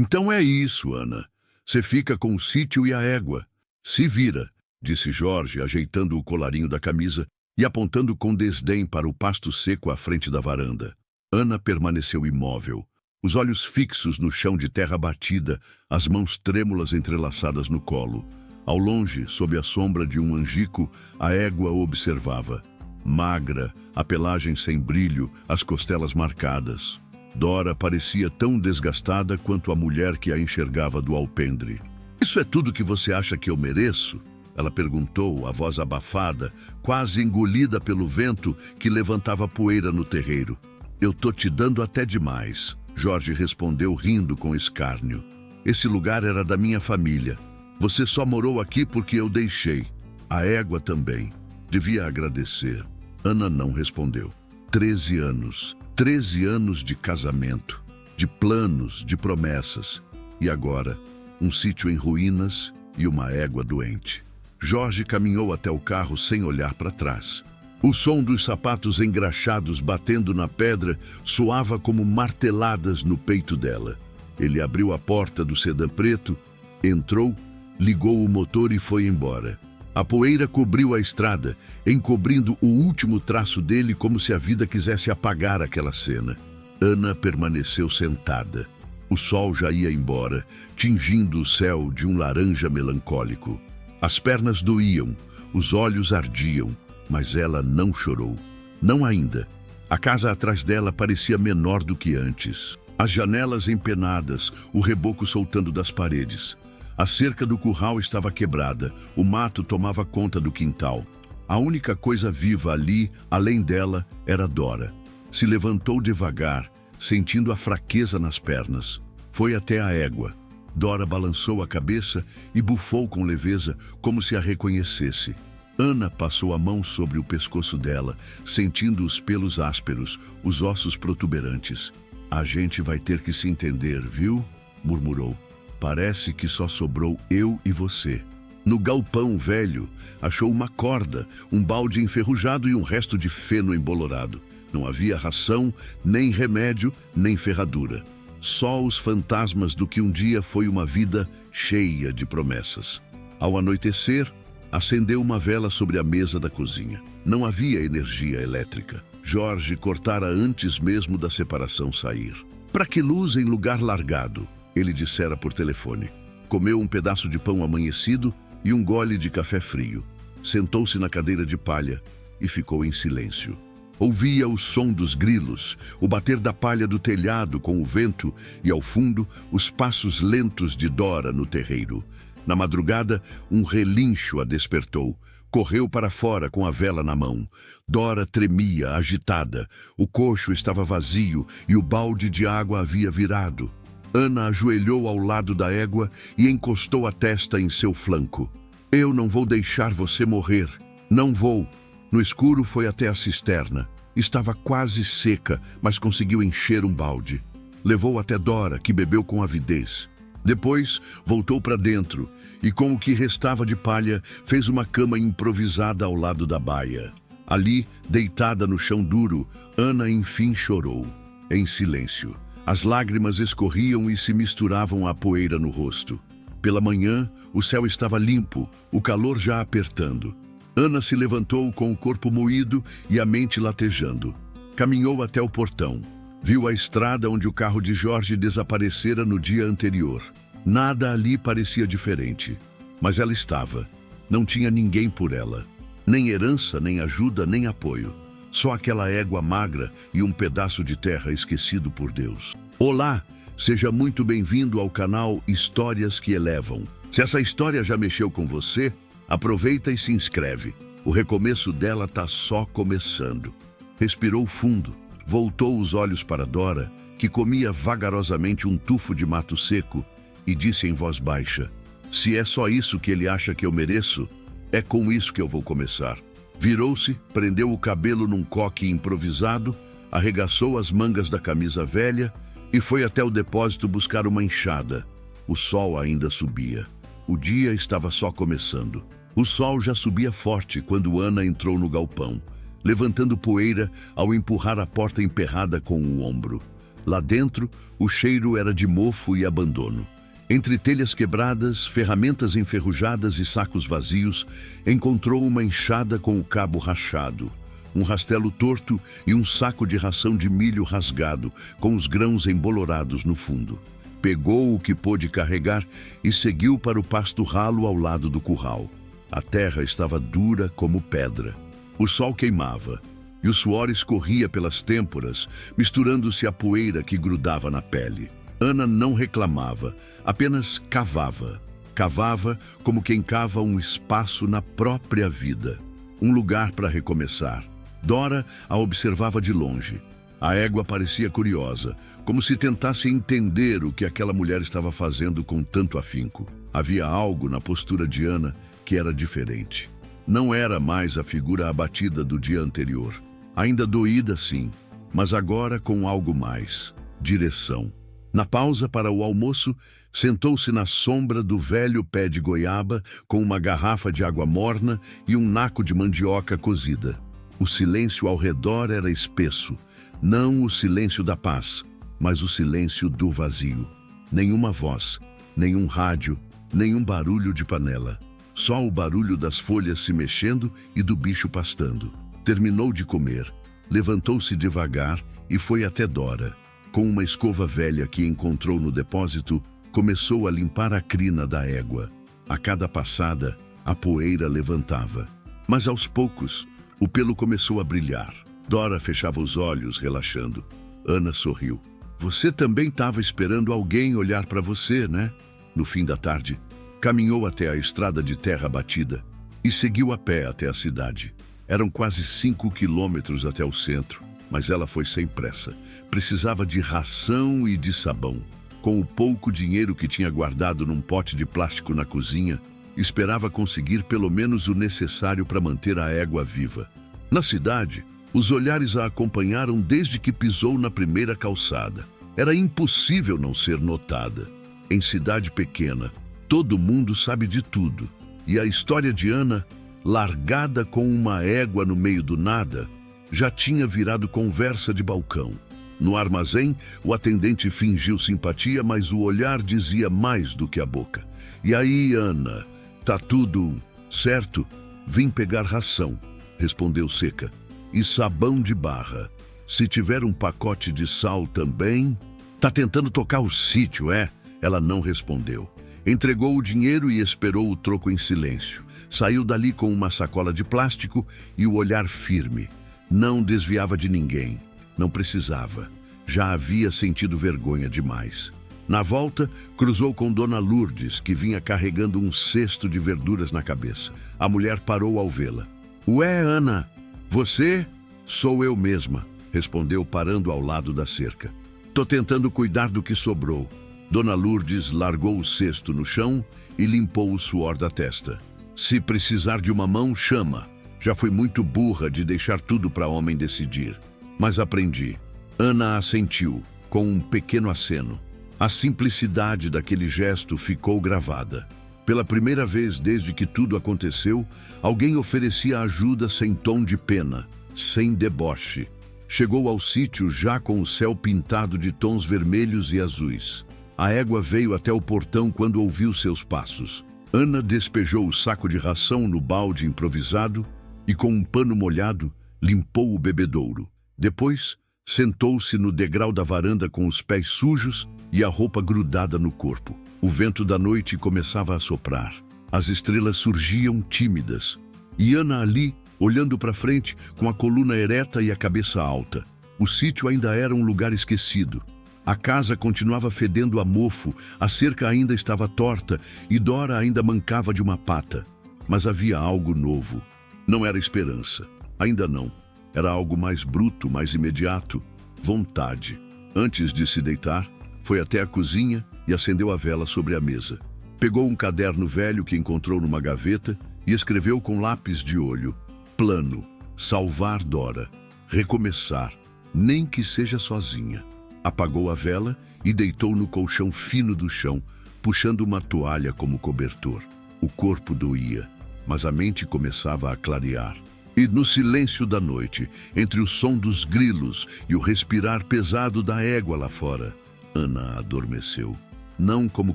Então é isso, Ana. Você fica com o sítio e a égua. Se vira, disse Jorge, ajeitando o colarinho da camisa e apontando com desdém para o pasto seco à frente da varanda. Ana permaneceu imóvel, os olhos fixos no chão de terra batida, as mãos trêmulas entrelaçadas no colo. Ao longe, sob a sombra de um angico, a égua observava. Magra, a pelagem sem brilho, as costelas marcadas. Dora parecia tão desgastada quanto a mulher que a enxergava do alpendre. "Isso é tudo que você acha que eu mereço?" Ela perguntou, a voz abafada, quase engolida pelo vento que levantava poeira no terreiro. "Eu tô te dando até demais", Jorge respondeu rindo com escárnio. "Esse lugar era da minha família. Você só morou aqui porque eu deixei. A égua também. Devia agradecer." Ana não respondeu. 13 anos. 13 anos de casamento, de planos, de promessas. E agora, um sítio em ruínas e uma égua doente. Jorge caminhou até o carro sem olhar para trás. O som dos sapatos engraxados batendo na pedra soava como marteladas no peito dela. Ele abriu a porta do sedã preto, entrou, ligou o motor e foi embora. A poeira cobriu a estrada, encobrindo o último traço dele como se a vida quisesse apagar aquela cena. Ana permaneceu sentada. O sol já ia embora, tingindo o céu de um laranja melancólico. As pernas doíam, os olhos ardiam, mas ela não chorou. Não ainda. A casa atrás dela parecia menor do que antes. As janelas empenadas, o reboco soltando das paredes. A cerca do curral estava quebrada, o mato tomava conta do quintal. A única coisa viva ali, além dela, era Dora. Se levantou devagar, sentindo a fraqueza nas pernas. Foi até a égua. Dora balançou a cabeça e bufou com leveza, como se a reconhecesse. Ana passou a mão sobre o pescoço dela, sentindo os pelos ásperos, os ossos protuberantes. "A gente vai ter que se entender, viu?" murmurou. "Parece que só sobrou eu e você." No galpão velho, achou uma corda, um balde enferrujado e um resto de feno embolorado. Não havia ração, nem remédio, nem ferradura. Só os fantasmas do que um dia foi uma vida cheia de promessas. Ao anoitecer, acendeu uma vela sobre a mesa da cozinha. Não havia energia elétrica. Jorge cortara antes mesmo da separação sair. "Para que luz em lugar largado?" ele dissera por telefone. Comeu um pedaço de pão amanhecido e um gole de café frio. Sentou-se na cadeira de palha e ficou em silêncio. Ouvia o som dos grilos, o bater da palha do telhado com o vento e, ao fundo, os passos lentos de Dora no terreiro. Na madrugada, um relincho a despertou. Correu para fora com a vela na mão. Dora tremia, agitada. O cocho estava vazio e o balde de água havia virado. Ana ajoelhou ao lado da égua e encostou a testa em seu flanco. "Eu não vou deixar você morrer. Não vou." No escuro foi até a cisterna. Estava quase seca, mas conseguiu encher um balde. Levou até Dora, que bebeu com avidez. Depois, voltou para dentro e, com o que restava de palha, fez uma cama improvisada ao lado da baia. Ali, deitada no chão duro, Ana enfim chorou, em silêncio. As lágrimas escorriam e se misturavam à poeira no rosto. Pela manhã, o céu estava limpo, o calor já apertando. Ana se levantou com o corpo moído e a mente latejando. Caminhou até o portão. Viu a estrada onde o carro de Jorge desaparecera no dia anterior. Nada ali parecia diferente. Mas ela estava. Não tinha ninguém por ela. Nem herança, nem ajuda, nem apoio. Só aquela égua magra e um pedaço de terra esquecido por Deus. Olá, seja muito bem-vindo ao canal Histórias que Elevam. Se essa história já mexeu com você, aproveita e se inscreve. O recomeço dela tá só começando. Respirou fundo, voltou os olhos para Dora, que comia vagarosamente um tufo de mato seco, e disse em voz baixa: "Se é só isso que ele acha que eu mereço, é com isso que eu vou começar." Virou-se, prendeu o cabelo num coque improvisado, arregaçou as mangas da camisa velha e foi até o depósito buscar uma enxada. O sol ainda subia. O dia estava só começando. O sol já subia forte quando Ana entrou no galpão, levantando poeira ao empurrar a porta emperrada com o ombro. Lá dentro, o cheiro era de mofo e abandono. Entre telhas quebradas, ferramentas enferrujadas e sacos vazios, encontrou uma enxada com o cabo rachado, um rastelo torto e um saco de ração de milho rasgado, com os grãos embolorados no fundo. Pegou o que pôde carregar e seguiu para o pasto ralo ao lado do curral. A terra estava dura como pedra. O sol queimava e o suor escorria pelas têmporas, misturando-se à poeira que grudava na pele. Ana não reclamava, apenas cavava. Cavava como quem cava um espaço na própria vida, um lugar para recomeçar. Dora a observava de longe. A égua parecia curiosa, como se tentasse entender o que aquela mulher estava fazendo com tanto afinco. Havia algo na postura de Ana que era diferente. Não era mais a figura abatida do dia anterior. Ainda doída, sim, mas agora com algo mais: direção. Na pausa para o almoço, sentou-se na sombra do velho pé de goiaba com uma garrafa de água morna e um naco de mandioca cozida. O silêncio ao redor era espesso, não o silêncio da paz, mas o silêncio do vazio. Nenhuma voz, nenhum rádio, nenhum barulho de panela. Só o barulho das folhas se mexendo e do bicho pastando. Terminou de comer, levantou-se devagar e foi até Dora. Com uma escova velha que encontrou no depósito, começou a limpar a crina da égua. A cada passada, a poeira levantava. Mas aos poucos, o pelo começou a brilhar. Dora fechava os olhos, relaxando. Ana sorriu. Você também estava esperando alguém olhar para você, né? No fim da tarde, caminhou até a estrada de terra batida e seguiu a pé até a cidade. Eram quase 5 quilômetros até o centro. Mas ela foi sem pressa. Precisava de ração e de sabão. Com o pouco dinheiro que tinha guardado num pote de plástico na cozinha, esperava conseguir pelo menos o necessário para manter a égua viva. Na cidade, os olhares a acompanharam desde que pisou na primeira calçada. Era impossível não ser notada. Em cidade pequena, todo mundo sabe de tudo. E a história de Ana, largada com uma égua no meio do nada, já tinha virado conversa de balcão. No armazém, o atendente fingiu simpatia, mas o olhar dizia mais do que a boca. E aí, Ana, tá tudo certo? Vim pegar ração, respondeu seca. E sabão de barra. Se tiver um pacote de sal também... Tá tentando tocar o sítio, é? Ela não respondeu. Entregou o dinheiro e esperou o troco em silêncio. Saiu dali com uma sacola de plástico e o olhar firme. Não desviava de ninguém. Não precisava. Já havia sentido vergonha demais. Na volta, cruzou com Dona Lourdes, que vinha carregando um cesto de verduras na cabeça. A mulher parou ao vê-la. Ué, Ana, você? Sou eu mesma, respondeu parando ao lado da cerca. Tô tentando cuidar do que sobrou. Dona Lourdes largou o cesto no chão e limpou o suor da testa. Se precisar de uma mão, chama. Já fui muito burra de deixar tudo para homem decidir. Mas aprendi. Ana assentiu, com um pequeno aceno. A simplicidade daquele gesto ficou gravada. Pela primeira vez desde que tudo aconteceu, alguém oferecia ajuda sem tom de pena, sem deboche. Chegou ao sítio já com o céu pintado de tons vermelhos e azuis. A égua veio até o portão quando ouviu seus passos. Ana despejou o saco de ração no balde improvisado e, com um pano molhado, limpou o bebedouro. Depois, sentou-se no degrau da varanda com os pés sujos e a roupa grudada no corpo. O vento da noite começava a soprar. As estrelas surgiam tímidas. E Ana ali, olhando para frente, com a coluna ereta e a cabeça alta. O sítio ainda era um lugar esquecido. A casa continuava fedendo a mofo, a cerca ainda estava torta e Dora ainda mancava de uma pata. Mas havia algo novo. Não era esperança. Ainda não. Era algo mais bruto, mais imediato. Vontade. Antes de se deitar, foi até a cozinha e acendeu a vela sobre a mesa. Pegou um caderno velho que encontrou numa gaveta e escreveu com lápis de olho: plano, salvar Dora, recomeçar, nem que seja sozinha. Apagou a vela e deitou no colchão fino do chão, puxando uma toalha como cobertor. O corpo doía, mas a mente começava a clarear. E no silêncio da noite, entre o som dos grilos e o respirar pesado da égua lá fora, Ana adormeceu. Não como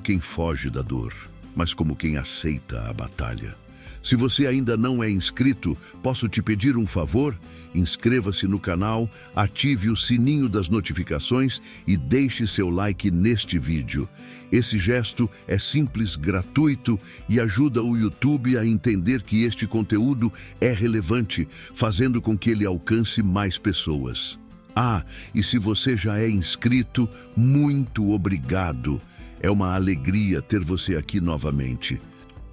quem foge da dor, mas como quem aceita a batalha. Se você ainda não é inscrito, posso te pedir um favor? Inscreva-se no canal, ative o sininho das notificações e deixe seu like neste vídeo. Esse gesto é simples, gratuito e ajuda o YouTube a entender que este conteúdo é relevante, fazendo com que ele alcance mais pessoas. Ah, e se você já é inscrito, muito obrigado. É uma alegria ter você aqui novamente.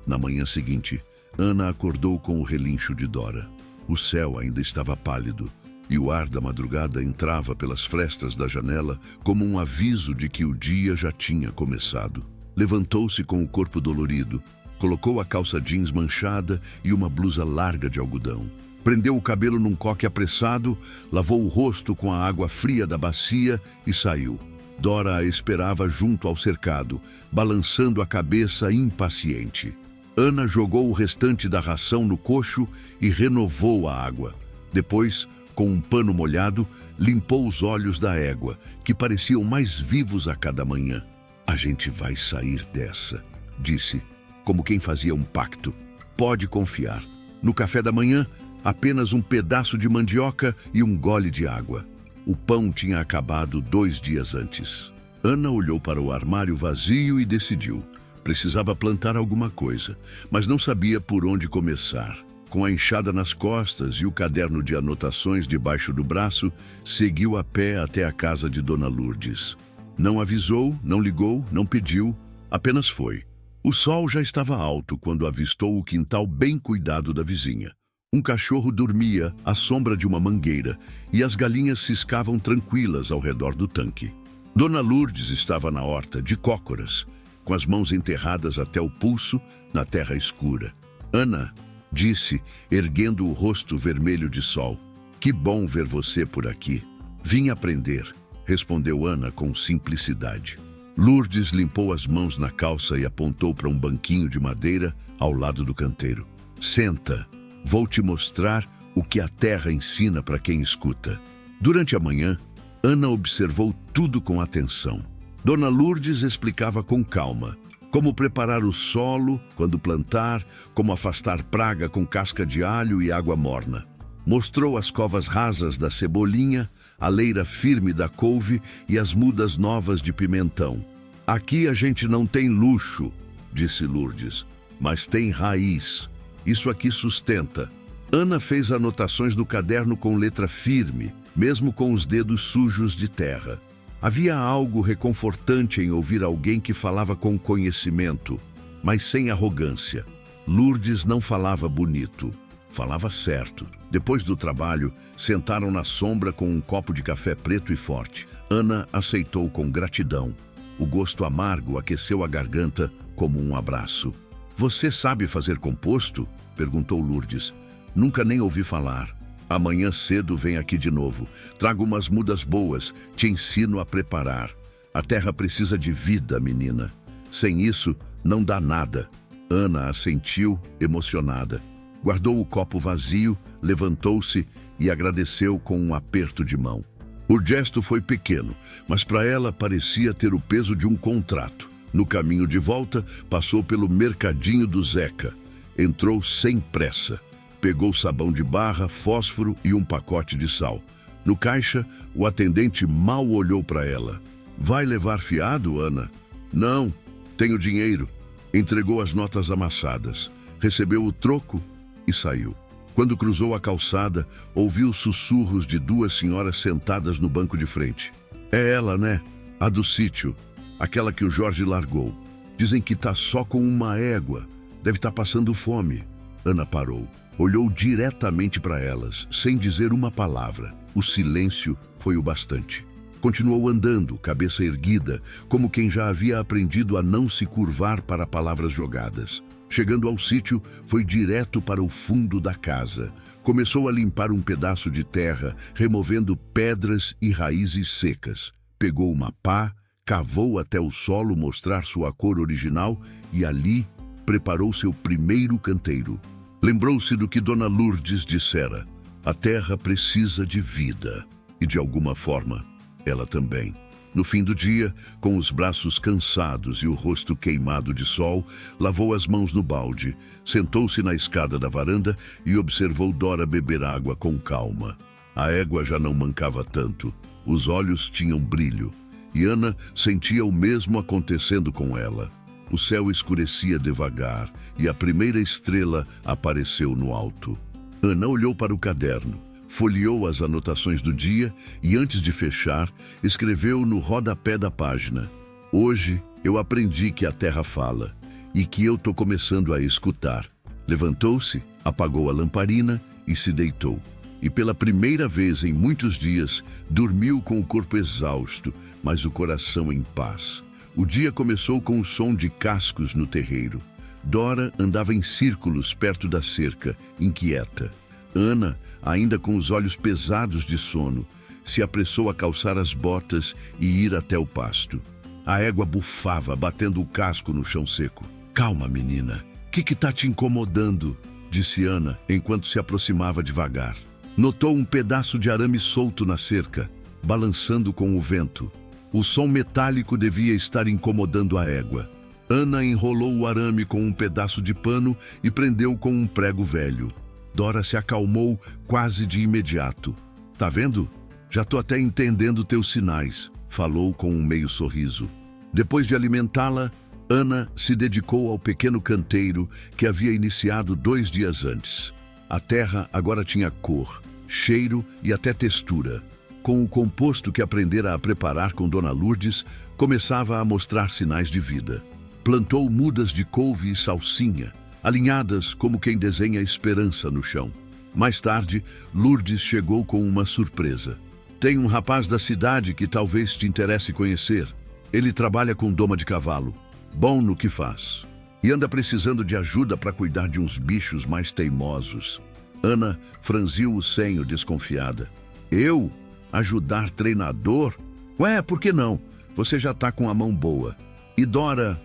Na manhã seguinte, Ana acordou com o relincho de Dora. O céu ainda estava pálido e o ar da madrugada entrava pelas frestas da janela como um aviso de que o dia já tinha começado. Levantou-se com o corpo dolorido, colocou a calça jeans manchada e uma blusa larga de algodão. Prendeu o cabelo num coque apressado, lavou o rosto com a água fria da bacia e saiu. Dora a esperava junto ao cercado, balançando a cabeça impaciente. Ana jogou o restante da ração no coxo e renovou a água. Depois, com um pano molhado, limpou os olhos da égua, que pareciam mais vivos a cada manhã. A gente vai sair dessa, disse, como quem fazia um pacto. Pode confiar. No café da manhã, apenas um pedaço de mandioca e um gole de água. O pão tinha acabado 2 dias antes. Ana olhou para o armário vazio e decidiu. Precisava plantar alguma coisa, mas não sabia por onde começar. Com a enxada nas costas e o caderno de anotações debaixo do braço, seguiu a pé até a casa de Dona Lourdes. Não avisou, não ligou, não pediu, apenas foi. O sol já estava alto quando avistou o quintal bem cuidado da vizinha. Um cachorro dormia à sombra de uma mangueira e as galinhas ciscavam tranquilas ao redor do tanque. Dona Lourdes estava na horta, de cócoras, com as mãos enterradas até o pulso na terra escura. Ana, disse, erguendo o rosto vermelho de sol, que bom ver você por aqui. Vim aprender, respondeu Ana com simplicidade. Lourdes limpou as mãos na calça e apontou para um banquinho de madeira ao lado do canteiro. Senta, vou te mostrar o que a terra ensina para quem escuta. Durante a manhã, Ana observou tudo com atenção. Dona Lourdes explicava com calma como preparar o solo quando plantar, como afastar praga com casca de alho e água morna. Mostrou as covas rasas da cebolinha, a leira firme da couve e as mudas novas de pimentão. Aqui a gente não tem luxo, disse Lourdes, mas tem raiz. Isso aqui sustenta. Ana fez anotações no caderno com letra firme, mesmo com os dedos sujos de terra. Havia algo reconfortante em ouvir alguém que falava com conhecimento, mas sem arrogância. Lourdes não falava bonito, falava certo. Depois do trabalho, sentaram na sombra com um copo de café preto e forte. Ana aceitou com gratidão. O gosto amargo aqueceu a garganta como um abraço. Você sabe fazer composto? Perguntou Lourdes. Nunca nem ouvi falar. Amanhã cedo vem aqui de novo. Trago umas mudas boas, te ensino a preparar. A terra precisa de vida, menina. Sem isso, não dá nada. Ana assentiu, emocionada. Guardou o copo vazio, levantou-se e agradeceu com um aperto de mão. O gesto foi pequeno, mas para ela parecia ter o peso de um contrato. No caminho de volta, passou pelo mercadinho do Zeca. Entrou sem pressa. Pegou sabão de barra, fósforo e um pacote de sal. No caixa, o atendente mal olhou para ela. Vai levar fiado, Ana? Não, tenho dinheiro. Entregou as notas amassadas. Recebeu o troco e saiu. Quando cruzou a calçada, ouviu sussurros de 2 senhoras sentadas no banco de frente. É ela, né? A do sítio. Aquela que o Jorge largou. Dizem que tá só com uma égua. Deve estar passando fome. Ana parou. Olhou diretamente para elas, sem dizer uma palavra. O silêncio foi o bastante. Continuou andando, cabeça erguida, como quem já havia aprendido a não se curvar para palavras jogadas. Chegando ao sítio, foi direto para o fundo da casa. Começou a limpar um pedaço de terra, removendo pedras e raízes secas. Pegou uma pá, cavou até o solo mostrar sua cor original e ali preparou seu primeiro canteiro. Lembrou-se do que Dona Lourdes dissera: a terra precisa de vida, e de alguma forma, ela também. No fim do dia, com os braços cansados e o rosto queimado de sol, lavou as mãos no balde, sentou-se na escada da varanda e observou Dora beber água com calma. A égua já não mancava tanto, os olhos tinham brilho, e Ana sentia o mesmo acontecendo com ela. O céu escurecia devagar e a primeira estrela apareceu no alto. Ana olhou para o caderno, folheou as anotações do dia e, antes de fechar, escreveu no rodapé da página: hoje eu aprendi que a terra fala e que eu estou começando a escutar. Levantou-se, apagou a lamparina e se deitou. E pela primeira vez em muitos dias, dormiu com o corpo exausto, mas o coração em paz. O dia começou com o som de cascos no terreiro. Dora andava em círculos perto da cerca, inquieta. Ana, ainda com os olhos pesados de sono, se apressou a calçar as botas e ir até o pasto. A égua bufava, batendo o casco no chão seco. Calma, menina. Que tá te incomodando? Disse Ana, enquanto se aproximava devagar. Notou um pedaço de arame solto na cerca, balançando com o vento. O som metálico devia estar incomodando a égua. Ana enrolou o arame com um pedaço de pano e prendeu com um prego velho. Dora se acalmou quase de imediato. Tá vendo? Já tô até entendendo teus sinais, falou com um meio sorriso. Depois de alimentá-la, Ana se dedicou ao pequeno canteiro que havia iniciado 2 dias antes. A terra agora tinha cor, cheiro e até textura. Com o composto que aprendera a preparar com Dona Lourdes, começava a mostrar sinais de vida. Plantou mudas de couve e salsinha, alinhadas como quem desenha esperança no chão. Mais tarde, Lourdes chegou com uma surpresa. Tem um rapaz da cidade que talvez te interesse conhecer. Ele trabalha com doma de cavalo, bom no que faz, e anda precisando de ajuda para cuidar de uns bichos mais teimosos. Ana franziu o senho desconfiada. Eu? Ajudar treinador? Ué, por que não? Você já tá com a mão boa. E Dora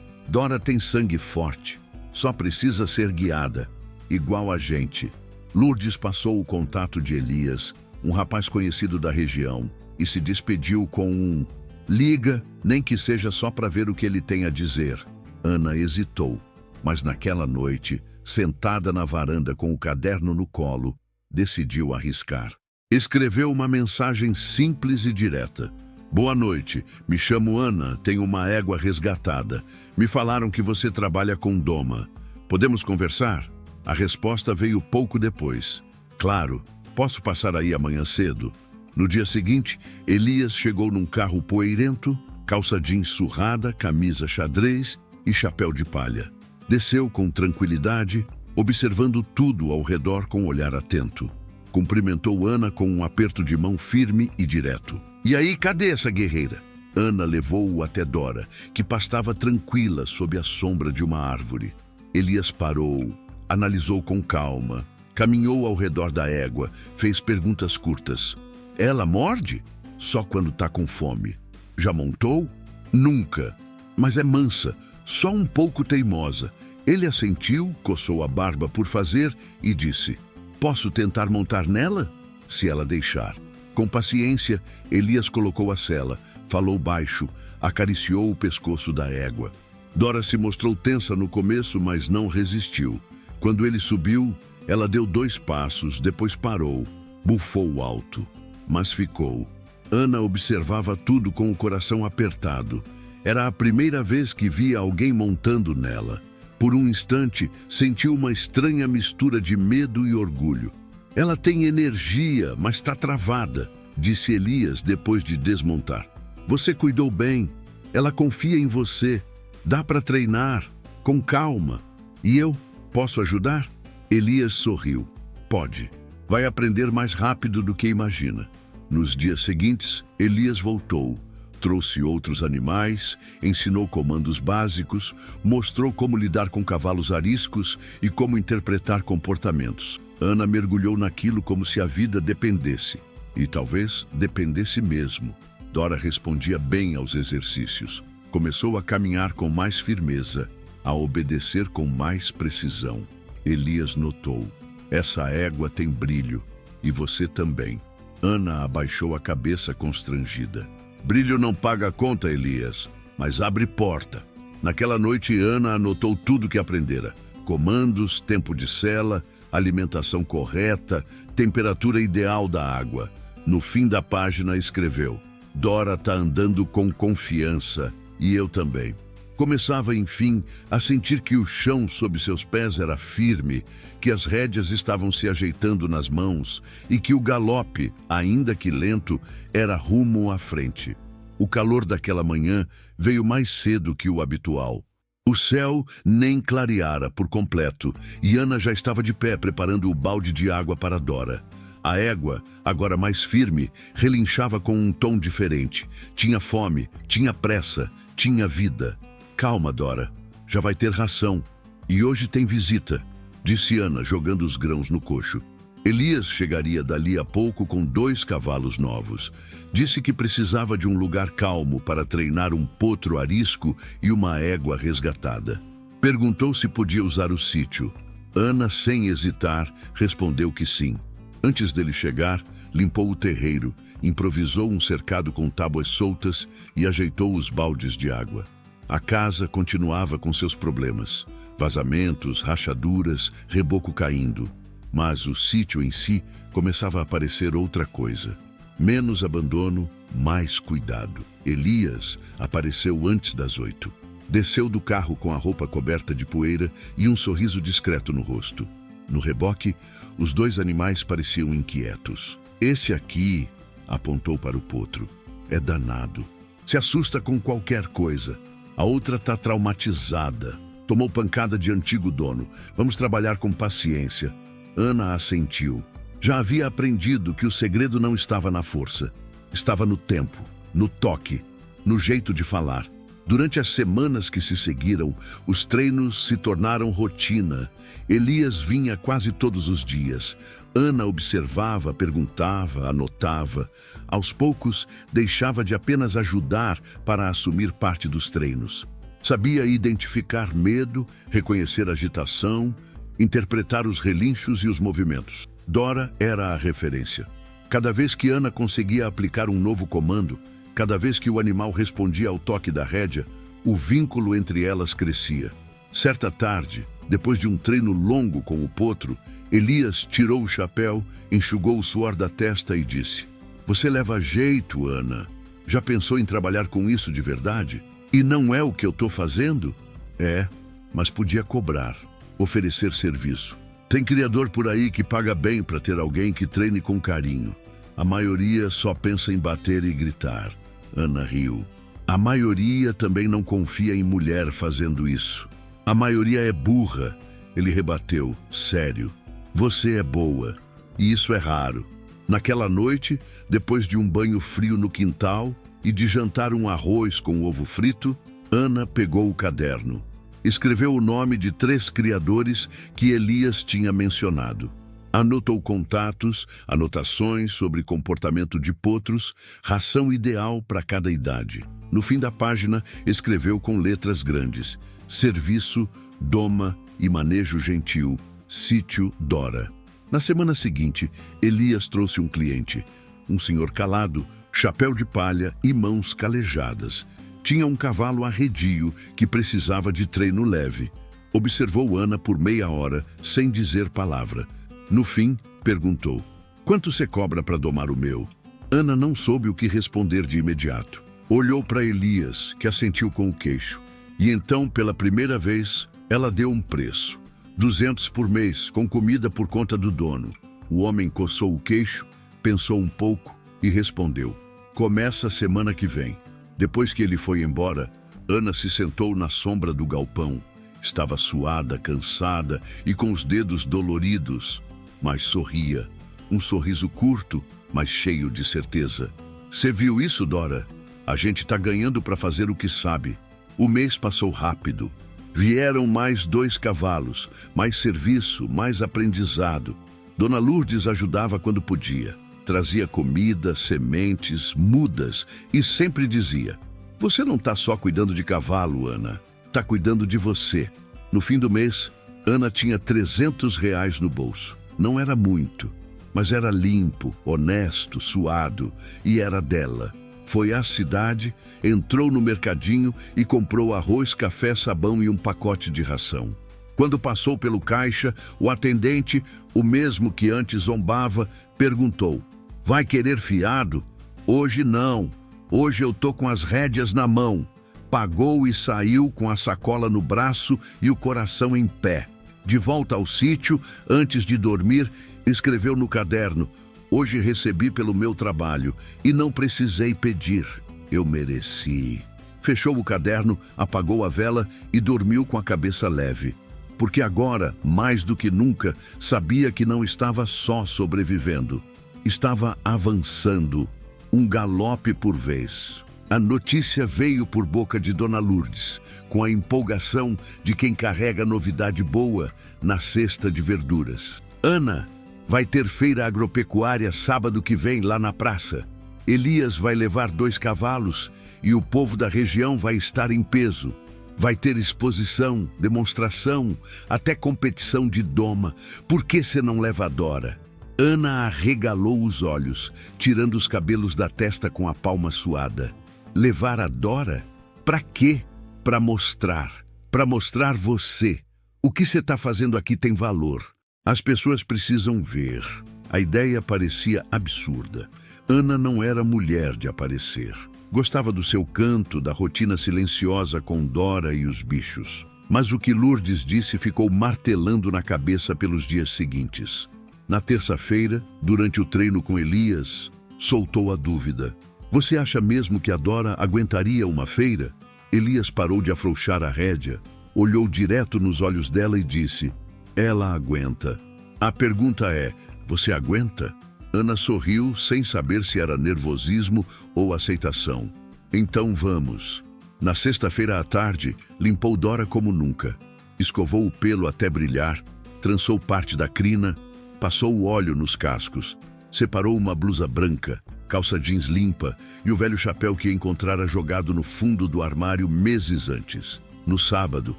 tem sangue forte. Só precisa ser guiada, igual a gente. Lourdes passou o contato de Elias, um rapaz conhecido da região, e se despediu com um: liga, nem que seja só para ver o que ele tem a dizer. Ana hesitou, mas naquela noite, sentada na varanda com o caderno no colo, decidiu arriscar. Escreveu uma mensagem simples e direta. Boa noite, me chamo Ana, tenho uma égua resgatada. Me falaram que você trabalha com doma. Podemos conversar? A resposta veio pouco depois. Claro, posso passar aí amanhã cedo? No dia seguinte, Elias chegou num carro poeirento, calça jeans surrada, camisa xadrez e chapéu de palha. Desceu com tranquilidade, observando tudo ao redor com um olhar atento. Cumprimentou Ana com um aperto de mão firme e direto. E aí, cadê essa guerreira? Ana levou-o até Dora, que pastava tranquila sob a sombra de uma árvore. Elias parou, analisou com calma, caminhou ao redor da égua, fez perguntas curtas. Ela morde? Só quando tá com fome. Já montou? Nunca. Mas é mansa, só um pouco teimosa. Ele assentiu, coçou a barba por fazer e disse: posso tentar montar nela? Se ela deixar. Com paciência, Elias colocou a sela, falou baixo, acariciou o pescoço da égua. Dora se mostrou tensa no começo, mas não resistiu. Quando ele subiu, ela deu 2 passos, depois parou, bufou alto, mas ficou. Ana observava tudo com o coração apertado. Era a primeira vez que via alguém montando nela. Por um instante, sentiu uma estranha mistura de medo e orgulho. Ela tem energia, mas está travada, disse Elias depois de desmontar. Você cuidou bem, ela confia em você, dá para treinar, com calma. E eu, posso ajudar? Elias sorriu. Pode. Vai aprender mais rápido do que imagina. Nos dias seguintes, Elias voltou. Trouxe outros animais, ensinou comandos básicos, mostrou como lidar com cavalos ariscos e como interpretar comportamentos. Ana mergulhou naquilo como se a vida dependesse. E talvez dependesse mesmo. Dora respondia bem aos exercícios. Começou a caminhar com mais firmeza, a obedecer com mais precisão. Elias notou. Essa égua tem brilho, e você também. Ana abaixou a cabeça constrangida. Brilho não paga a conta, Elias, mas abre porta. Naquela noite, Ana anotou tudo que aprendera. Comandos, tempo de cela, alimentação correta, temperatura ideal da água. No fim da página escreveu: Dora tá andando com confiança, e eu também. Começava, enfim, a sentir que o chão sob seus pés era firme, que as rédeas estavam se ajeitando nas mãos e que o galope, ainda que lento, era rumo à frente. O calor daquela manhã veio mais cedo que o habitual. O céu nem clareara por completo e Ana já estava de pé preparando o balde de água para Dora. A égua, agora mais firme, relinchava com um tom diferente. Tinha fome, tinha pressa, tinha vida. Calma, Dora. Já vai ter ração. E hoje tem visita, disse Ana, jogando os grãos no coxo. Elias chegaria dali a pouco com 2 cavalos novos. Disse que precisava de um lugar calmo para treinar um potro arisco e uma égua resgatada. Perguntou se podia usar o sítio. Ana, sem hesitar, respondeu que sim. Antes dele chegar, limpou o terreiro, improvisou um cercado com tábuas soltas e ajeitou os baldes de água. A casa continuava com seus problemas. Vazamentos, rachaduras, reboco caindo. Mas o sítio em si começava a parecer outra coisa. Menos abandono, mais cuidado. Elias apareceu antes das 8. Desceu do carro com a roupa coberta de poeira e um sorriso discreto no rosto. No reboque, os 2 animais pareciam inquietos. Esse aqui, apontou para o potro, é danado. Se assusta com qualquer coisa. A outra está traumatizada. Tomou pancada de antigo dono. Vamos trabalhar com paciência. Ana assentiu. Já havia aprendido que o segredo não estava na força. Estava no tempo, no toque, no jeito de falar. Durante as semanas que se seguiram, os treinos se tornaram rotina. Elias vinha quase todos os dias. Ana observava, perguntava, anotava. Aos poucos, deixava de apenas ajudar para assumir parte dos treinos. Sabia identificar medo, reconhecer agitação, interpretar os relinchos e os movimentos. Dora era a referência. Cada vez que Ana conseguia aplicar um novo comando, cada vez que o animal respondia ao toque da rédea, o vínculo entre elas crescia. Certa tarde, depois de um treino longo com o potro, Elias tirou o chapéu, enxugou o suor da testa e disse: Você leva jeito, Ana. Já pensou em trabalhar com isso de verdade? E não é o que eu estou fazendo? É, mas podia cobrar, oferecer serviço. Tem criador por aí que paga bem para ter alguém que treine com carinho. A maioria só pensa em bater e gritar. Ana riu. A maioria também não confia em mulher fazendo isso. A maioria é burra. Ele rebateu, sério. Você é boa. E isso é raro. Naquela noite, depois de um banho frio no quintal e de jantar um arroz com ovo frito, Ana pegou o caderno. Escreveu o nome de 3 criadores que Elias tinha mencionado. Anotou contatos, anotações sobre comportamento de potros, ração ideal para cada idade. No fim da página, escreveu com letras grandes: Serviço, doma e manejo gentil, sítio Dora. Na semana seguinte, Elias trouxe um cliente. Um senhor calado, chapéu de palha e mãos calejadas. Tinha um cavalo arredio que precisava de treino leve. Observou Ana por meia hora, sem dizer palavra. No fim, perguntou: Quanto você cobra para domar o meu? Ana não soube o que responder de imediato. Olhou para Elias, que assentiu com o queixo. E então, pela primeira vez, ela deu um preço. 200 por mês, com comida por conta do dono. O homem coçou o queixo, pensou um pouco e respondeu: Começa semana que vem. Depois que ele foi embora, Ana se sentou na sombra do galpão. Estava suada, cansada e com os dedos doloridos, mas sorria. Um sorriso curto, mas cheio de certeza. Você viu isso, Dora? A gente está ganhando para fazer o que sabe. O mês passou rápido. Vieram mais 2 cavalos, mais serviço, mais aprendizado. Dona Lourdes ajudava quando podia. Trazia comida, sementes, mudas e sempre dizia: Você não está só cuidando de cavalo, Ana. Está cuidando de você. No fim do mês, Ana tinha R$ 300 no bolso. Não era muito, mas era limpo, honesto, suado, e era dela. Foi à cidade, entrou no mercadinho e comprou arroz, café, sabão e um pacote de ração. Quando passou pelo caixa, o atendente, o mesmo que antes zombava, perguntou: "Vai querer fiado?" "Hoje não. Hoje eu tô com as rédeas na mão." Pagou e saiu com a sacola no braço e o coração em pé. De volta ao sítio, antes de dormir, escreveu no caderno: "Hoje recebi pelo meu trabalho e não precisei pedir. Eu mereci." Fechou o caderno, apagou a vela e dormiu com a cabeça leve. Porque agora, mais do que nunca, sabia que não estava só sobrevivendo. Estava avançando, um galope por vez. A notícia veio por boca de Dona Lourdes, com a empolgação de quem carrega novidade boa na cesta de verduras. "Ana, vai ter feira agropecuária sábado que vem lá na praça. Elias vai levar 2 cavalos e o povo da região vai estar em peso. Vai ter exposição, demonstração, até competição de doma. Por que você não leva a Dora?" Ana arregalou os olhos, tirando os cabelos da testa com a palma suada. "Levar a Dora? Pra quê?" "Pra mostrar. Pra mostrar você. O que você tá fazendo aqui tem valor. As pessoas precisam ver." A ideia parecia absurda. Ana não era mulher de aparecer. Gostava do seu canto, da rotina silenciosa com Dora e os bichos. Mas o que Lourdes disse ficou martelando na cabeça pelos dias seguintes. Na terça-feira, durante o treino com Elias, soltou a dúvida: "Você acha mesmo que a Dora aguentaria uma feira?" Elias parou de afrouxar a rédea, olhou direto nos olhos dela e disse: "Ela aguenta." "A pergunta é, você aguenta?" Ana sorriu, sem saber se era nervosismo ou aceitação. "Então vamos." Na sexta-feira à tarde, limpou Dora como nunca. Escovou o pelo até brilhar, trançou parte da crina, passou o óleo nos cascos, separou uma blusa branca, calça jeans limpa e o velho chapéu que encontrara jogado no fundo do armário meses antes. No sábado,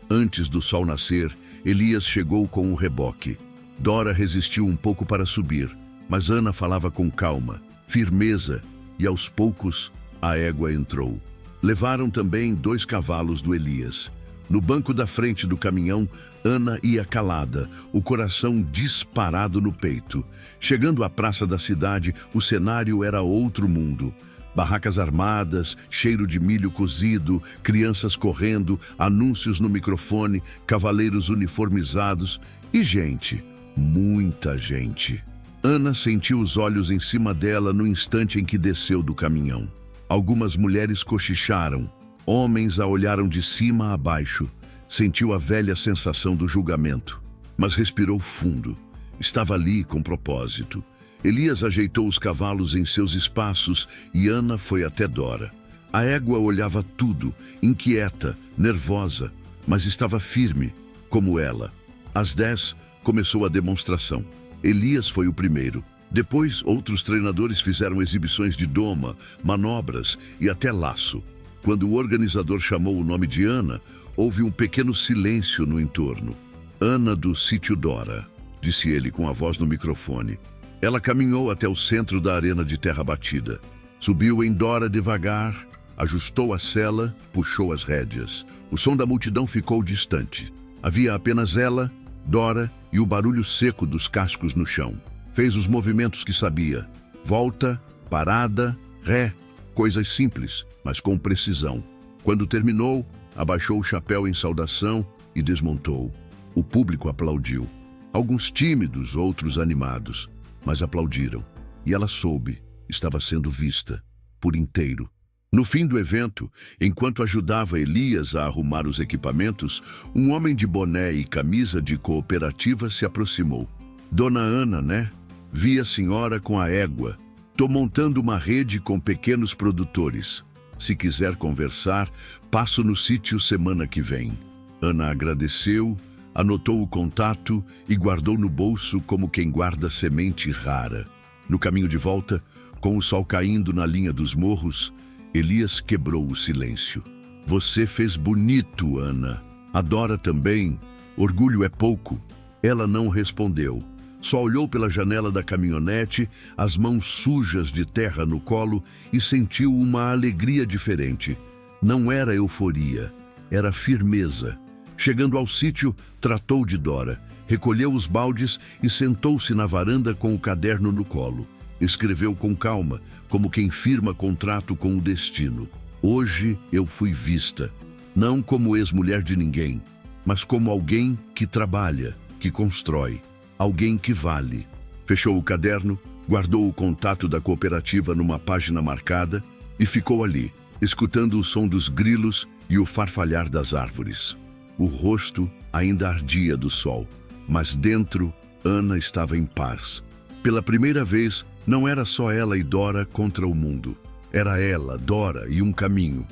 antes do sol nascer, Elias chegou com o reboque. Dora resistiu um pouco para subir, mas Ana falava com calma, firmeza, e aos poucos a égua entrou. Levaram também 2 cavalos do Elias. No banco da frente do caminhão, Ana ia calada, o coração disparado no peito. Chegando à praça da cidade, o cenário era outro mundo. Barracas armadas, cheiro de milho cozido, crianças correndo, anúncios no microfone, cavaleiros uniformizados e gente, muita gente. Ana sentiu os olhos em cima dela no instante em que desceu do caminhão. Algumas mulheres cochicharam. Homens a olharam de cima a baixo. Sentiu a velha sensação do julgamento, mas respirou fundo. Estava ali com propósito. Elias ajeitou os cavalos em seus espaços e Ana foi até Dora. A égua olhava tudo, inquieta, nervosa, mas estava firme, como ela. Às 10, começou a demonstração. Elias foi o primeiro. Depois, outros treinadores fizeram exibições de doma, manobras e até laço. Quando o organizador chamou o nome de Ana, houve um pequeno silêncio no entorno. "Ana do Sítio Dora", disse ele com a voz no microfone. Ela caminhou até o centro da arena de terra batida. Subiu em Dora devagar, ajustou a sela, puxou as rédeas. O som da multidão ficou distante. Havia apenas ela, Dora e o barulho seco dos cascos no chão. Fez os movimentos que sabia. Volta, parada, ré. Coisas simples, mas com precisão. Quando terminou, abaixou o chapéu em saudação e desmontou. O público aplaudiu. Alguns tímidos, outros animados, mas aplaudiram. E ela soube, estava sendo vista, por inteiro. No fim do evento, enquanto ajudava Elias a arrumar os equipamentos, um homem de boné e camisa de cooperativa se aproximou. "Dona Ana, né? Vi a senhora com a égua. Tô montando uma rede com pequenos produtores. Se quiser conversar, passo no sítio semana que vem." Ana agradeceu, anotou o contato e guardou no bolso como quem guarda semente rara. No caminho de volta, com o sol caindo na linha dos morros, Elias quebrou o silêncio. "Você fez bonito, Ana. A Dora também. Orgulho é pouco." Ela não respondeu. Só olhou pela janela da caminhonete, as mãos sujas de terra no colo e sentiu uma alegria diferente. Não era euforia, era firmeza. Chegando ao sítio, tratou de Dora, recolheu os baldes e sentou-se na varanda com o caderno no colo. Escreveu com calma, como quem firma contrato com o destino. Hoje eu fui vista, não como ex-mulher de ninguém, mas como alguém que trabalha, que constrói, alguém que vale. Fechou o caderno, guardou o contato da cooperativa numa página marcada e ficou ali, escutando o som dos grilos e o farfalhar das árvores. O rosto ainda ardia do sol, mas dentro, Ana estava em paz. Pela primeira vez, não era só ela e Dora contra o mundo. Era ela, Dora e um caminho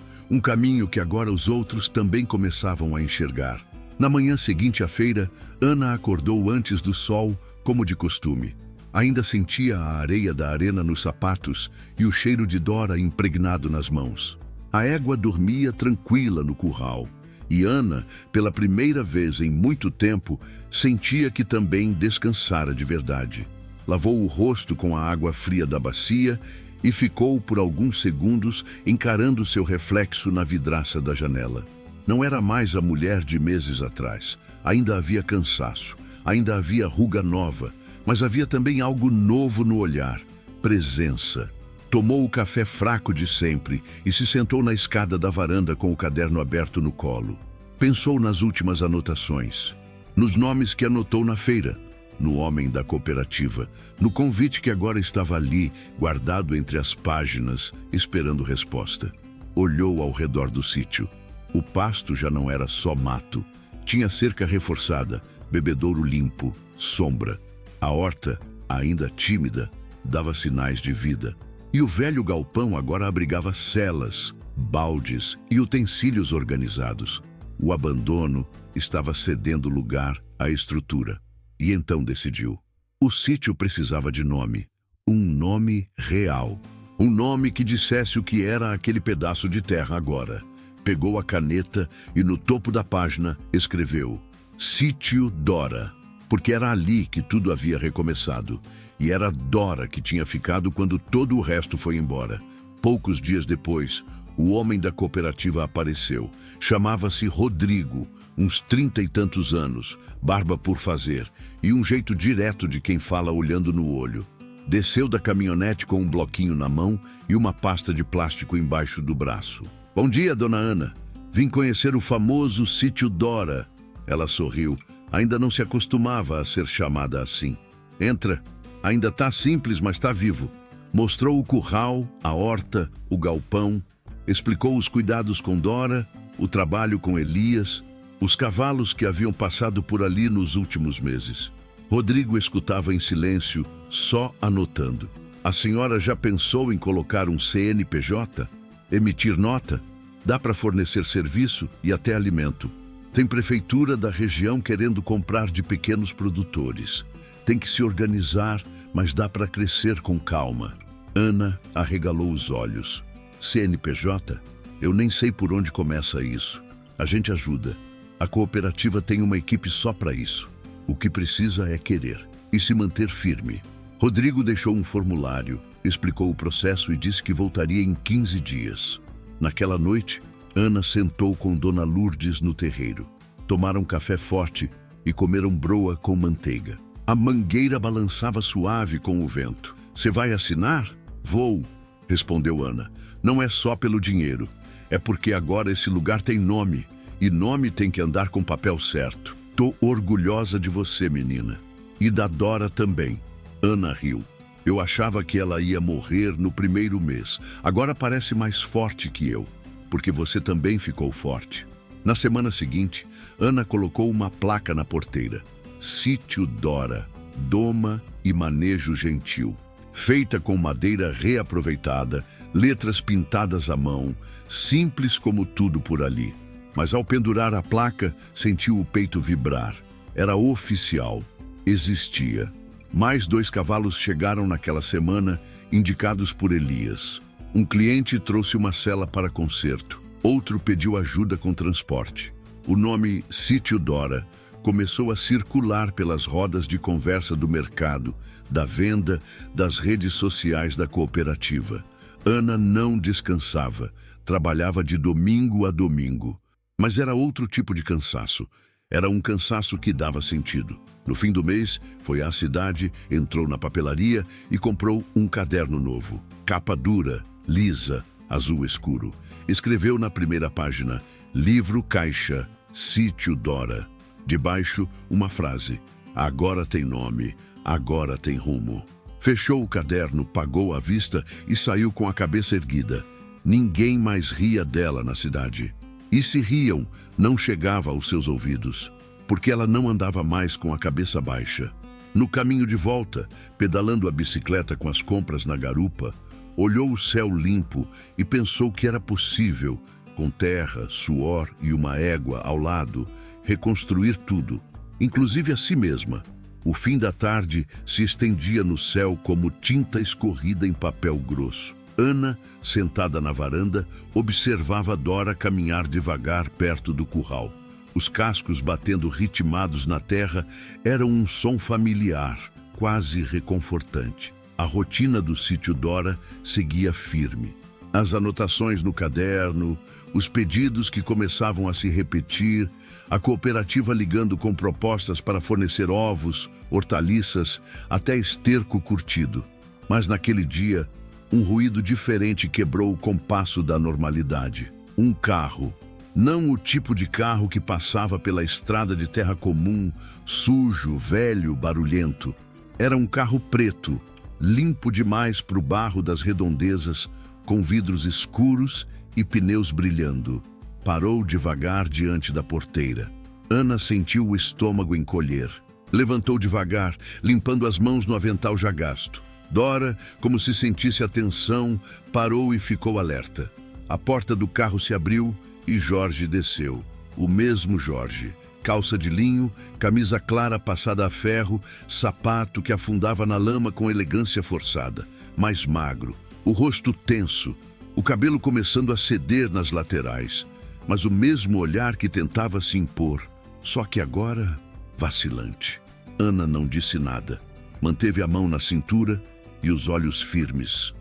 que agora os outros também começavam a enxergar. Na manhã seguinte à feira, Ana acordou antes do sol, como de costume. Ainda sentia a areia da arena nos sapatos e o cheiro de Dora impregnado nas mãos. A égua dormia tranquila no curral. E Ana, pela primeira vez em muito tempo, sentia que também descansara de verdade. Lavou o rosto com a água fria da bacia e ficou por alguns segundos encarando seu reflexo na vidraça da janela. Não era mais a mulher de meses atrás. Ainda havia cansaço, ainda havia ruga nova, mas havia também algo novo no olhar, presença. Tomou o café fraco de sempre e se sentou na escada da varanda com o caderno aberto no colo. Pensou nas últimas anotações, nos nomes que anotou na feira, no homem da cooperativa, no convite que agora estava ali, guardado entre as páginas, esperando resposta. Olhou ao redor do sítio. O pasto já não era só mato. Tinha cerca reforçada, bebedouro limpo, sombra. A horta, ainda tímida, dava sinais de vida. E o velho galpão agora abrigava celas, baldes e utensílios organizados. O abandono estava cedendo lugar à estrutura. E então decidiu. O sítio precisava de nome. Um nome real. Um nome que dissesse o que era aquele pedaço de terra agora. Pegou a caneta e no topo da página escreveu Sítio Dora. Porque era ali que tudo havia recomeçado. E era Dora que tinha ficado quando todo o resto foi embora. Poucos dias depois, o homem da cooperativa apareceu. Chamava-se Rodrigo, uns 30 e tantos anos, barba por fazer, e um jeito direto de quem fala olhando no olho. Desceu da caminhonete com um bloquinho na mão e uma pasta de plástico embaixo do braço. Bom dia, dona Ana. Vim conhecer o famoso Sítio Dora. Ela sorriu. Ainda não se acostumava a ser chamada assim. Entra. Ainda tá simples, mas tá vivo. Mostrou o curral, a horta, o galpão. Explicou os cuidados com Dora, o trabalho com Elias, os cavalos que haviam passado por ali nos últimos meses. Rodrigo escutava em silêncio, só anotando. A senhora já pensou em colocar um CNPJ? Emitir nota? Dá para fornecer serviço e até alimento. Tem prefeitura da região querendo comprar de pequenos produtores. Tem que se organizar, mas dá para crescer com calma. Ana arregalou os olhos. CNPJ? Eu nem sei por onde começa isso. A gente ajuda. A cooperativa tem uma equipe só para isso. O que precisa é querer e se manter firme. Rodrigo deixou um formulário, explicou o processo e disse que voltaria em 15 dias. Naquela noite, Ana sentou com Dona Lourdes no terreiro. Tomaram café forte e comeram broa com manteiga. A mangueira balançava suave com o vento. Você vai assinar? Vou, respondeu Ana. Não é só pelo dinheiro. É porque agora esse lugar tem nome. E nome tem que andar com papel certo. Tô orgulhosa de você, menina. E da Dora também. Ana riu. Eu achava que ela ia morrer no primeiro mês. Agora parece mais forte que eu. Porque você também ficou forte. Na semana seguinte, Ana colocou uma placa na porteira. Sítio Dora, doma e manejo gentil. Feita com madeira reaproveitada, letras pintadas à mão, simples como tudo por ali. Mas ao pendurar a placa, sentiu o peito vibrar. Era oficial. Existia. Mais 2 cavalos chegaram naquela semana, indicados por Elias. Um cliente trouxe uma sela para conserto. Outro pediu ajuda com transporte. O nome Sítio Dora começou a circular pelas rodas de conversa do mercado, da venda, das redes sociais da cooperativa. Ana não descansava, trabalhava de domingo a domingo. Mas era outro tipo de cansaço. Era um cansaço que dava sentido. No fim do mês, foi à cidade, entrou na papelaria e comprou um caderno novo. Capa dura, lisa, azul escuro. Escreveu na primeira página: Livro Caixa, Sítio Dora. Debaixo, uma frase: Agora tem nome, agora tem rumo. Fechou o caderno, pagou à vista e saiu com a cabeça erguida. Ninguém mais ria dela na cidade. E se riam, não chegava aos seus ouvidos, porque ela não andava mais com a cabeça baixa. No caminho de volta, pedalando a bicicleta com as compras na garupa, olhou o céu limpo e pensou que era possível, com terra, suor e uma égua ao lado, reconstruir tudo, inclusive a si mesma. O fim da tarde se estendia no céu como tinta escorrida em papel grosso. Ana, sentada na varanda, observava Dora caminhar devagar perto do curral. Os cascos batendo ritmados na terra eram um som familiar, quase reconfortante. A rotina do sítio Dora seguia firme. As anotações no caderno, os pedidos que começavam a se repetir, a cooperativa ligando com propostas para fornecer ovos, hortaliças, até esterco curtido. Mas naquele dia, um ruído diferente quebrou o compasso da normalidade. Um carro. Não o tipo de carro que passava pela estrada de terra comum, sujo, velho, barulhento. Era um carro preto, limpo demais para o barro das redondezas, com vidros escuros e pneus brilhando. Parou devagar diante da porteira. Ana sentiu o estômago encolher. Levantou devagar, limpando as mãos no avental já gasto. Dora, como se sentisse a tensão, parou e ficou alerta. A porta do carro se abriu e Jorge desceu. O mesmo Jorge. Calça de linho, camisa clara passada a ferro, sapato que afundava na lama com elegância forçada. Mais magro, o rosto tenso, o cabelo começando a ceder nas laterais. Mas o mesmo olhar que tentava se impor, só que agora vacilante. Ana não disse nada. Manteve a mão na cintura e os olhos firmes.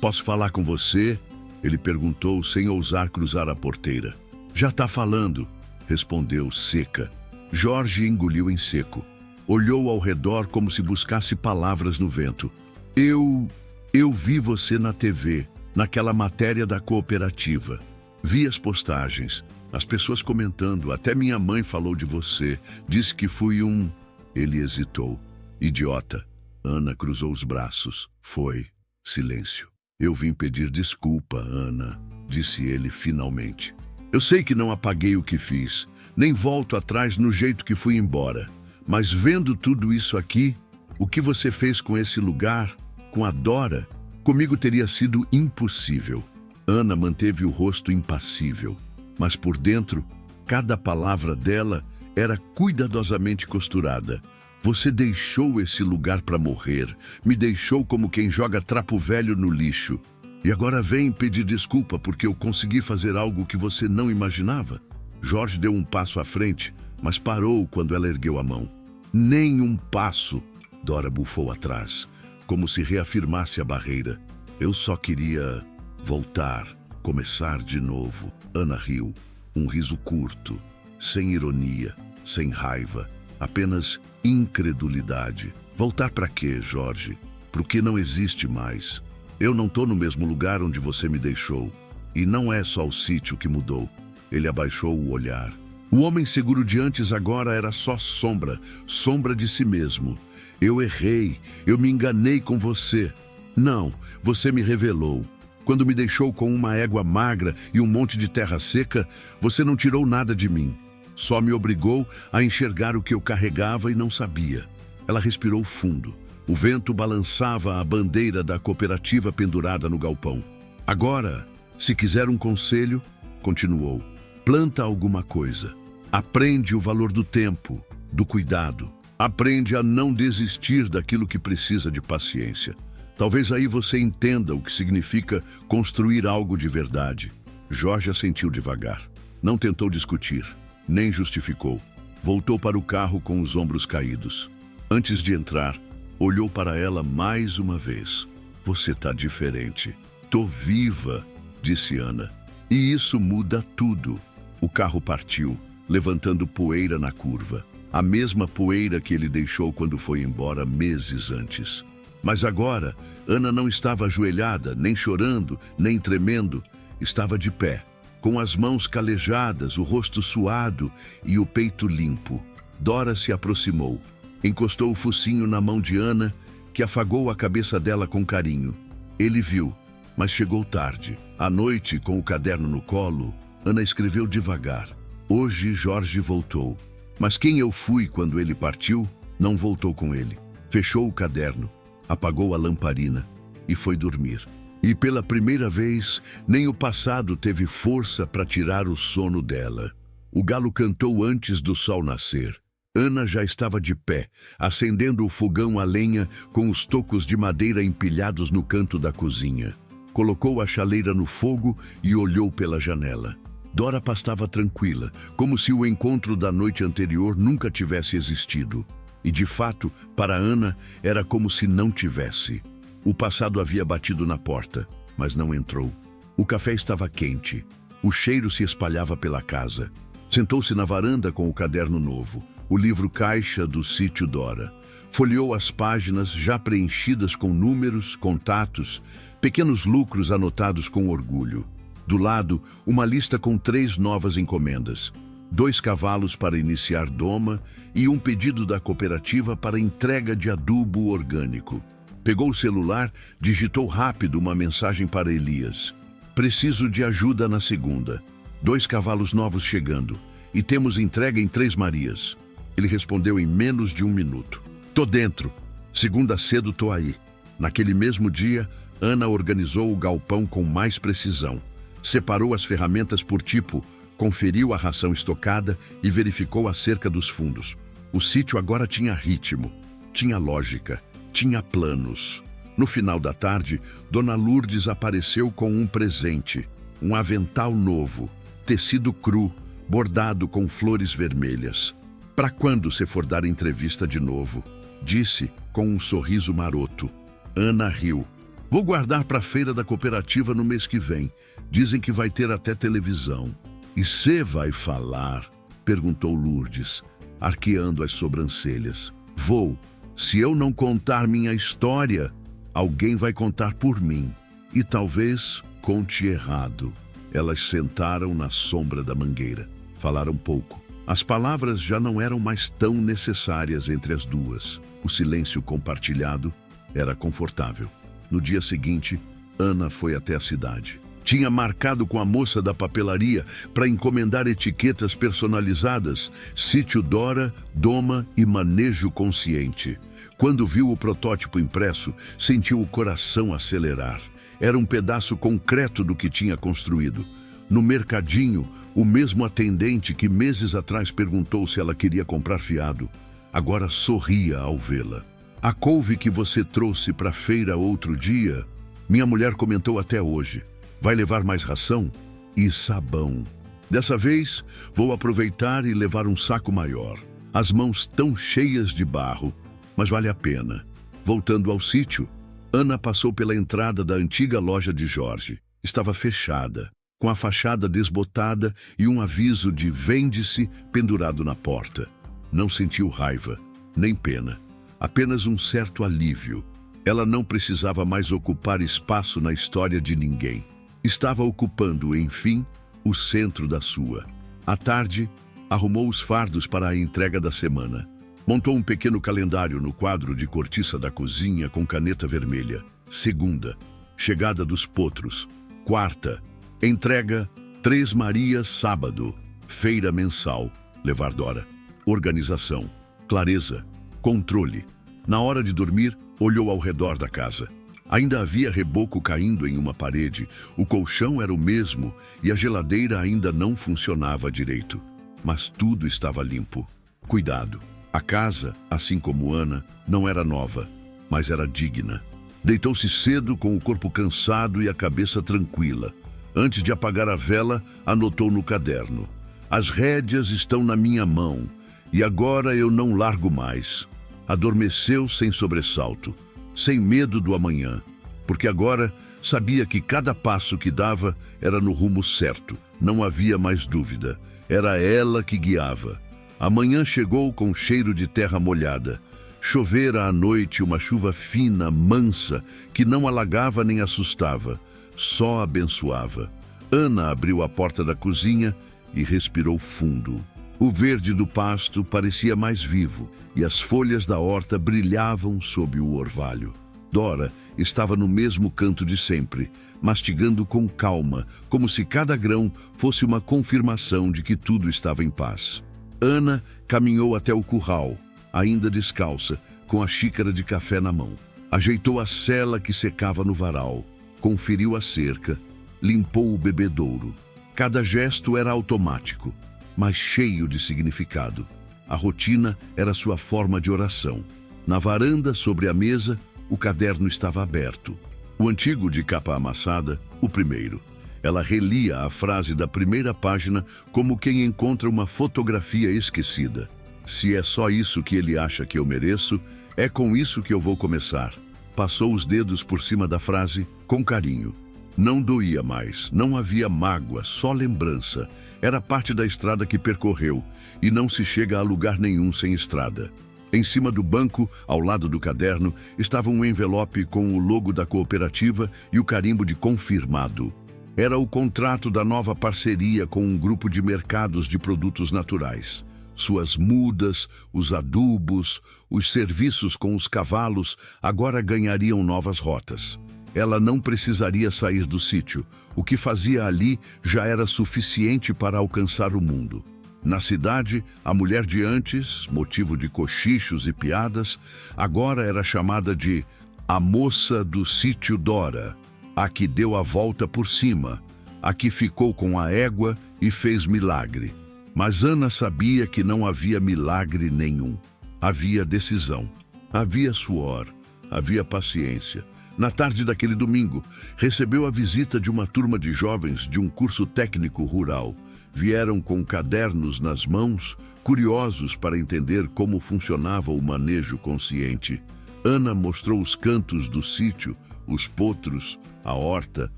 Posso falar com você? Ele perguntou sem ousar cruzar a porteira. Já está falando, respondeu seca. Jorge engoliu em seco. Olhou ao redor como se buscasse palavras no vento. Eu vi você na TV, naquela matéria da cooperativa. Vi as postagens, as pessoas comentando, até minha mãe falou de você. Disse que fui um... Ele hesitou. Idiota. Ana cruzou os braços. Foi. Silêncio. Eu vim pedir desculpa, Ana, disse ele finalmente. Eu sei que não apaguei o que fiz, nem volto atrás no jeito que fui embora. Mas vendo tudo isso aqui, o que você fez com esse lugar, com a Dora, comigo teria sido impossível. Ana manteve o rosto impassível, mas por dentro, cada palavra dela era cuidadosamente costurada. Você deixou esse lugar para morrer, me deixou como quem joga trapo velho no lixo. E agora vem pedir desculpa porque eu consegui fazer algo que você não imaginava? Jorge deu um passo à frente, mas parou quando ela ergueu a mão. Nem um passo, Dora bufou atrás, como se reafirmasse a barreira. Eu só queria voltar, começar de novo. Ana riu, um riso curto, sem ironia, sem raiva, apenas incredulidade. Voltar para quê, Jorge? Pro que não existe mais. Eu não tô no mesmo lugar onde você me deixou. E não é só o sítio que mudou. Ele abaixou o olhar. O homem seguro de antes agora era só sombra, sombra de si mesmo. Eu errei, eu me enganei com você. Não, você me revelou. Quando me deixou com uma égua magra e um monte de terra seca, você não tirou nada de mim. Só me obrigou a enxergar o que eu carregava e não sabia. Ela respirou fundo. O vento balançava a bandeira da cooperativa pendurada no galpão. Agora, se quiser um conselho, continuou, planta alguma coisa. Aprende o valor do tempo, do cuidado. Aprende a não desistir daquilo que precisa de paciência. Talvez aí você entenda o que significa construir algo de verdade. Jorge assentiu devagar. Não tentou discutir, nem justificou. Voltou para o carro com os ombros caídos. Antes de entrar, olhou para ela mais uma vez. Você tá diferente. Tô viva, disse Ana. E isso muda tudo. O carro partiu, levantando poeira na curva. A mesma poeira que ele deixou quando foi embora meses antes. Mas agora, Ana não estava ajoelhada, nem chorando, nem tremendo. Estava de pé, com as mãos calejadas, o rosto suado e o peito limpo. Dora se aproximou, encostou o focinho na mão de Ana, que afagou a cabeça dela com carinho. Ele viu, mas chegou tarde. À noite, com o caderno no colo, Ana escreveu devagar. Hoje Jorge voltou. Mas quem eu fui quando ele partiu, não voltou com ele. Fechou o caderno, apagou a lamparina e foi dormir. E pela primeira vez, nem o passado teve força para tirar o sono dela. O galo cantou antes do sol nascer. Ana já estava de pé, acendendo o fogão a lenha com os tocos de madeira empilhados no canto da cozinha. Colocou a chaleira no fogo e olhou pela janela. Dora pastava tranquila, como se o encontro da noite anterior nunca tivesse existido. E, de fato, para Ana, era como se não tivesse. O passado havia batido na porta, mas não entrou. O café estava quente. O cheiro se espalhava pela casa. Sentou-se na varanda com o caderno novo, o livro caixa do Sítio Dora. Folheou as páginas já preenchidas com números, contatos, pequenos lucros anotados com orgulho. Do lado, uma lista com 3 novas encomendas. 2 cavalos para iniciar doma e um pedido da cooperativa para entrega de adubo orgânico. Pegou o celular, digitou rápido uma mensagem para Elias. Preciso de ajuda na segunda. 2 cavalos novos chegando. E temos entrega em 3 Marias. Ele respondeu em menos de 1 minuto. Tô dentro. Segunda cedo tô aí. Naquele mesmo dia, Ana organizou o galpão com mais precisão. Separou as ferramentas por tipo, conferiu a ração estocada e verificou a cerca dos fundos. O sítio agora tinha ritmo, tinha lógica, tinha planos. No final da tarde, Dona Lourdes apareceu com um presente, um avental novo, tecido cru, bordado com flores vermelhas. Para quando você for dar entrevista de novo? Disse com um sorriso maroto. Ana riu. Vou guardar para a feira da cooperativa no mês que vem. Dizem que vai ter até televisão. E cê vai falar? Perguntou Lourdes, arqueando as sobrancelhas. Vou. Se eu não contar minha história, alguém vai contar por mim. E talvez conte errado. Elas sentaram na sombra da mangueira. Falaram pouco. As palavras já não eram mais tão necessárias entre as duas. O silêncio compartilhado era confortável. No dia seguinte, Ana foi até a cidade. Tinha marcado com a moça da papelaria para encomendar etiquetas personalizadas, Sítio Dora, Doma e Manejo Consciente. Quando viu o protótipo impresso, sentiu o coração acelerar. Era um pedaço concreto do que tinha construído. No mercadinho, o mesmo atendente que meses atrás perguntou se ela queria comprar fiado, agora sorria ao vê-la. A couve que você trouxe para a feira outro dia, minha mulher comentou até hoje. Vai levar mais ração? E sabão. Dessa vez, vou aproveitar e levar um saco maior. As mãos tão cheias de barro, mas vale a pena. Voltando ao sítio, Ana passou pela entrada da antiga loja de Jorge. Estava fechada, com a fachada desbotada e um aviso de vende-se pendurado na porta. Não sentiu raiva, nem pena. Apenas um certo alívio. Ela não precisava mais ocupar espaço na história de ninguém. Estava ocupando, enfim, o centro da sua. À tarde, arrumou os fardos para a entrega da semana. Montou um pequeno calendário no quadro de cortiça da cozinha com caneta vermelha. Segunda, chegada dos potros. Quarta, entrega 3 Marias sábado. Feira mensal, levar Dora. Organização, clareza, controle. Na hora de dormir, olhou ao redor da casa. Ainda havia reboco caindo em uma parede, o colchão era o mesmo e a geladeira ainda não funcionava direito. Mas tudo estava limpo. Cuidado. A casa, assim como Ana, não era nova, mas era digna. Deitou-se cedo com o corpo cansado e a cabeça tranquila. Antes de apagar a vela, anotou no caderno. As rédeas estão na minha mão E agora eu não largo mais. Adormeceu sem sobressalto, sem medo do amanhã, porque agora sabia que cada passo que dava era no rumo certo. Não havia mais dúvida. Era ela que guiava. A manhã chegou com cheiro de terra molhada. Chovera à noite uma chuva fina, mansa, que não alagava nem assustava, só abençoava. Ana abriu a porta da cozinha e respirou fundo. O verde do pasto parecia mais vivo e as folhas da horta brilhavam sob o orvalho. Dora estava no mesmo canto de sempre, mastigando com calma, como se cada grão fosse uma confirmação de que tudo estava em paz. Ana caminhou até o curral, ainda descalça, com a xícara de café na mão. Ajeitou a sela que secava no varal, conferiu a cerca, limpou o bebedouro. Cada gesto era automático, mas cheio de significado. A rotina era sua forma de oração. Na varanda, sobre a mesa, o caderno estava aberto. O antigo de capa amassada, o primeiro. Ela relia a frase da primeira página como quem encontra uma fotografia esquecida. Se é só isso que ele acha que eu mereço, é com isso que eu vou começar. Passou os dedos por cima da frase, com carinho. Não doía mais, não havia mágoa, só lembrança. Era parte da estrada que percorreu, e não se chega a lugar nenhum sem estrada. Em cima do banco, ao lado do caderno, estava um envelope com o logo da cooperativa e o carimbo de confirmado. Era o contrato da nova parceria com um grupo de mercados de produtos naturais. Suas mudas, os adubos, os serviços com os cavalos agora ganhariam novas rotas. Ela não precisaria sair do sítio. O que fazia ali já era suficiente para alcançar o mundo. Na cidade, a mulher de antes, motivo de cochichos e piadas, agora era chamada de a moça do sítio Dora, a que deu a volta por cima, a que ficou com a égua e fez milagre. Mas Ana sabia que não havia milagre nenhum. Havia decisão, havia suor, havia paciência. Na tarde daquele domingo, recebeu a visita de uma turma de jovens de um curso técnico rural. Vieram com cadernos nas mãos, curiosos para entender como funcionava o manejo consciente. Ana mostrou os cantos do sítio, os potros, a horta,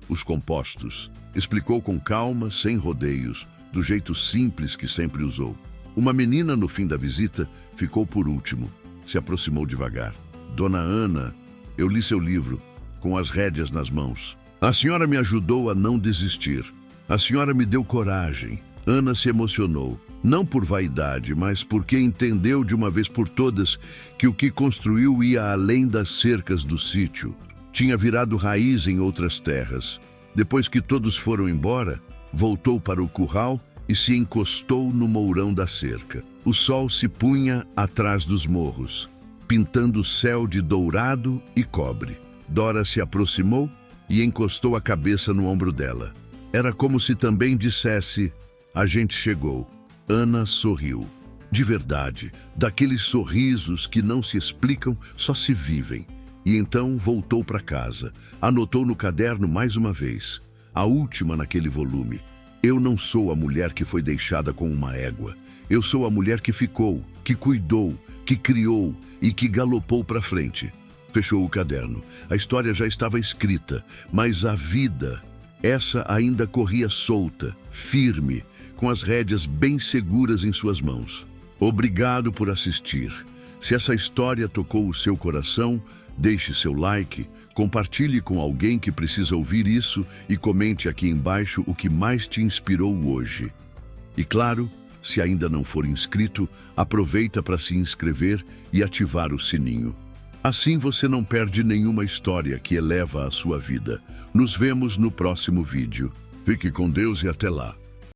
os compostos. Explicou com calma, sem rodeios, do jeito simples que sempre usou. Uma menina, no fim da visita, ficou por último. Se aproximou devagar. Dona Ana, eu li seu livro, com as rédeas nas mãos. A senhora me ajudou a não desistir. A senhora me deu coragem. Ana se emocionou. Não por vaidade, mas porque entendeu de uma vez por todas que o que construiu ia além das cercas do sítio. Tinha virado raiz em outras terras. Depois que todos foram embora, voltou para o curral e se encostou no mourão da cerca. O sol se punha atrás dos morros, pintando o céu de dourado e cobre. Dora se aproximou e encostou a cabeça no ombro dela. Era como se também dissesse, a gente chegou. Ana sorriu. De verdade, daqueles sorrisos que não se explicam, só se vivem. E então voltou para casa. Anotou no caderno mais uma vez. A última naquele volume. Eu não sou a mulher que foi deixada com uma égua. Eu sou a mulher que ficou, que cuidou, que criou e que galopou para frente. Fechou o caderno. A história já estava escrita, mas a vida, essa ainda corria solta, firme, com as rédeas bem seguras em suas mãos. Obrigado por assistir. Se essa história tocou o seu coração, deixe seu like, compartilhe com alguém que precisa ouvir isso e comente aqui embaixo o que mais te inspirou hoje. E claro, se ainda não for inscrito, aproveita para se inscrever e ativar o sininho. Assim você não perde nenhuma história que eleva a sua vida. Nos vemos no próximo vídeo. Fique com Deus e até lá.